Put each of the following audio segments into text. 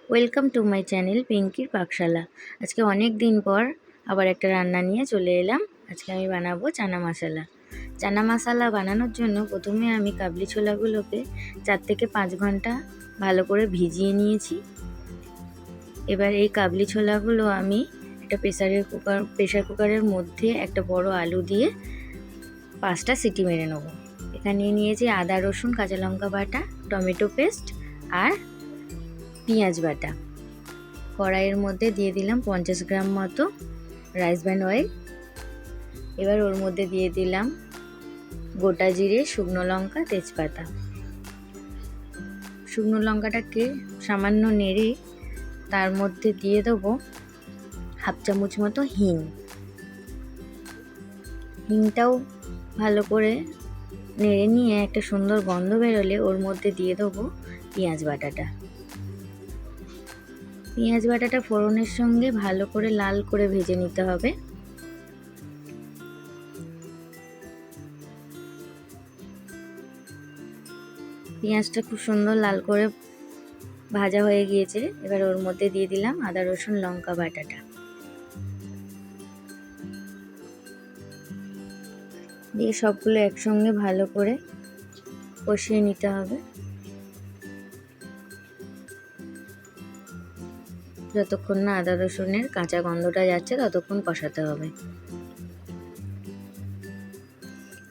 Welcome to my channel পিঙ্কির পাকশালা। আজকে অনেক দিন পর আবার একটা রান্না নিয়ে চলে এলাম। আজকে আমি বানাবো চানা মশলা। চানা মশলা বানানোর জন্য প্রথমে আমি কাবলি ছোলাগুলোকে 4 থেকে 5 ঘন্টা ভালো করে ভিজিয়ে নিয়েছি। এবার এই কাবলি ছোলাগুলো আমি একটা প্রেসার কুকারের মধ্যে একটা বড় আলু দিয়ে 5টা সিটি মেরে নেব। এখানে নিয়েছি আদা, রসুন, কাঁচা লঙ্কা বাটা, টমেটো পেস্ট আর পেঁয়াজ বাটা। কড়াইয়ের মধ্যে দিয়ে দিলাম 50 গ্রাম মতো রাইস ব্র্যান অয়েল। এবার ওর মধ্যে দিয়ে দিলাম গোটা জিরে, শুকনো লঙ্কা, তেজপাতা। শুকনো লঙ্কাটাকে সামান্য নেড়ে তার মধ্যে দিয়ে দেবো হাফ চামচ মতো হিং। হিংটাও ভালো করে নেড়ে নিয়ে একটা সুন্দর গন্ধ বেরোলে ওর মধ্যে দিয়ে দেবো পেঁয়াজ বাটাটা। পেঁয়াজ বাটাটা ফোড়নের সঙ্গে ভালো করে লাল করে ভেজে নিতে হবে। পেঁয়াজটা খুব সুন্দর লাল করে ভাজা হয়ে গিয়েছে। এবার ওর মধ্যে দিয়ে দিলাম আদা, রসুন, লঙ্কা বাটাটা। দিয়ে সবগুলো একসঙ্গে ভালো করে কষিয়ে নিতে হবে। যতক্ষণ না আদা রসুনের কাঁচা গন্ধটা যাচ্ছে ততক্ষণ কষাতে হবে।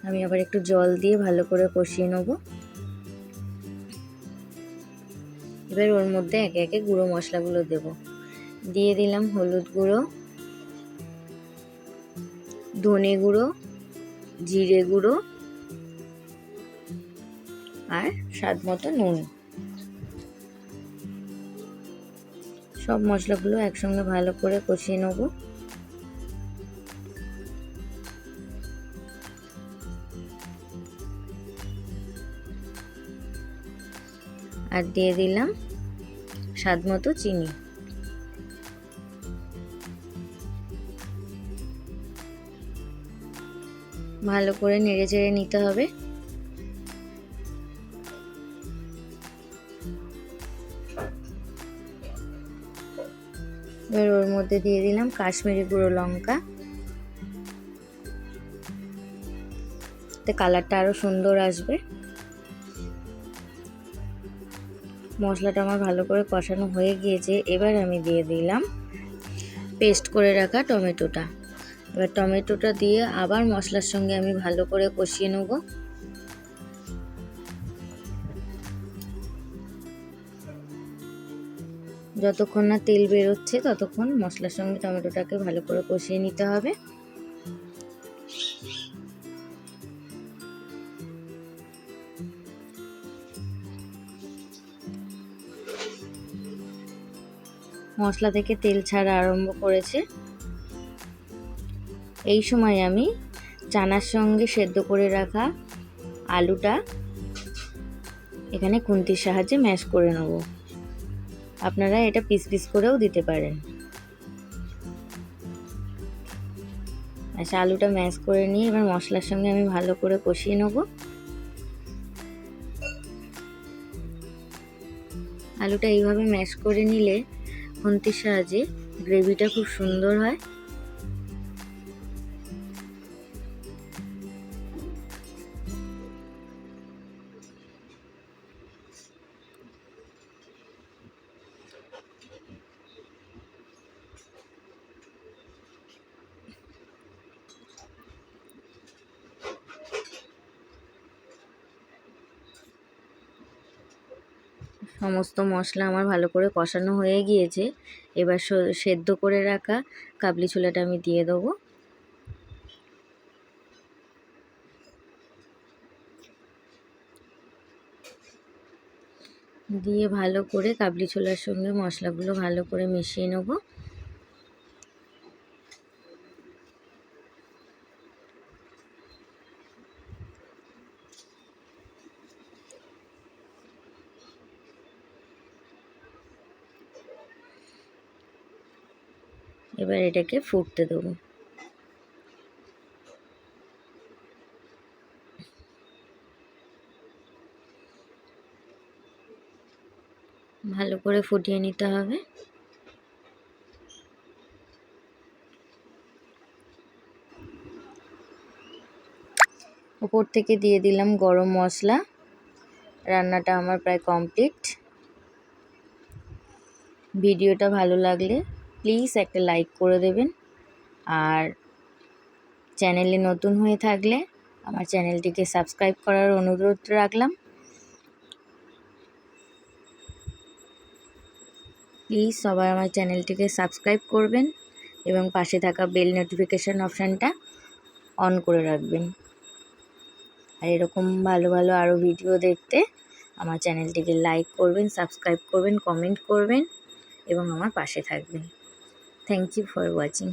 আমি আবার একটু জল দিয়ে ভালো করে কষিয়ে নেব। এবার ওর মধ্যে একে একে গুঁড়ো মশলাগুলো দেব। দিয়ে দিলাম হলুদ গুঁড়ো, ধনে গুঁড়ো, জিরে গুঁড়ো আর স্বাদ মতো নুন। সব মশলাগুলো একসঙ্গে ভালো করে কষিয়ে নেব। আর দিয়ে দিলাম স্বাদ মতো চিনি। ভালো করে নেড়ে চেড়ে নিতে হবে। এবার ওর মধ্যে দিয়ে দিলাম কাশ্মীরি গুঁড়ো লঙ্কা। এতে কালারটা আরো সুন্দর আসবে। মশলাটা আমার ভালো করে কষানো হয়ে গিয়েছে। এবার আমি দিয়ে দিলাম পেস্ট করে রাখা টমেটোটা। এবার টমেটোটা দিয়ে আবার মশলার সঙ্গে আমি ভালো করে কষিয়ে নেব। যতক্ষণ না তেল বেরোচ্ছে ততক্ষণ মশলার সঙ্গে টমেটোটাকে ভালো করে কষিয়ে নিতে হবে। মশলা থেকে তেল ছাড়া আরম্ভ করেছে। এই সময় আমি চানার সঙ্গে সেদ্ধ করে রাখা আলুটা এখানে খুন্তির সাহায্যে ম্যাশ করে নেব। আপনারা এটা পিস পিস করেও দিতে পারেন। আলুটা ম্যাশ করে নিয়ে এবার মশলার সঙ্গে আমি ভালো করে কষিয়ে নেব। আলুটা এইভাবে ম্যাশ করে নিলে খুন্তির সাহায্যে গ্রেভিটা খুব সুন্দর হয়। সমস্ত মশলা আমার ভালো করে কষানো হয়ে গিয়েছে। এবার সেদ্ধ করে রাখা কাবলি ছোলাটা আমি দিয়ে দেবো। দিয়ে ভালো করে কাবলি ছোলার সঙ্গে মশলাগুলো ভালো করে মিশিয়ে নেব। এবার এটাকে ফুটতে দেবো। ভালো করে করে ফুটিয়ে নিতে হবে। উপর থেকে দিয়ে দিলাম গরম মশলা। রান্নাটা আমার প্রায় কমপ্লিট। ভিডিওটা ভালো লাগলে প্লিজ একটা লাইক করে দেবেন, আর চ্যানেলে নতুন হয়ে থাকলে আমার চ্যানেলটিকে সাবস্ক্রাইব করার অনুরোধ রাখলাম। প্লিজ সবাই আমার চ্যানেলটিকে সাবস্ক্রাইব করবেন এবং পাশে থাকা বেল নোটিফিকেশান অপশানটা অন করে রাখবেন। আর এরকম ভালো ভালো আরও ভিডিও দেখতে আমার চ্যানেলটিকে লাইক করবেন, সাবস্ক্রাইব করবেন, কমেন্ট করবেন এবং আমার পাশে থাকবেন। Thank you for watching.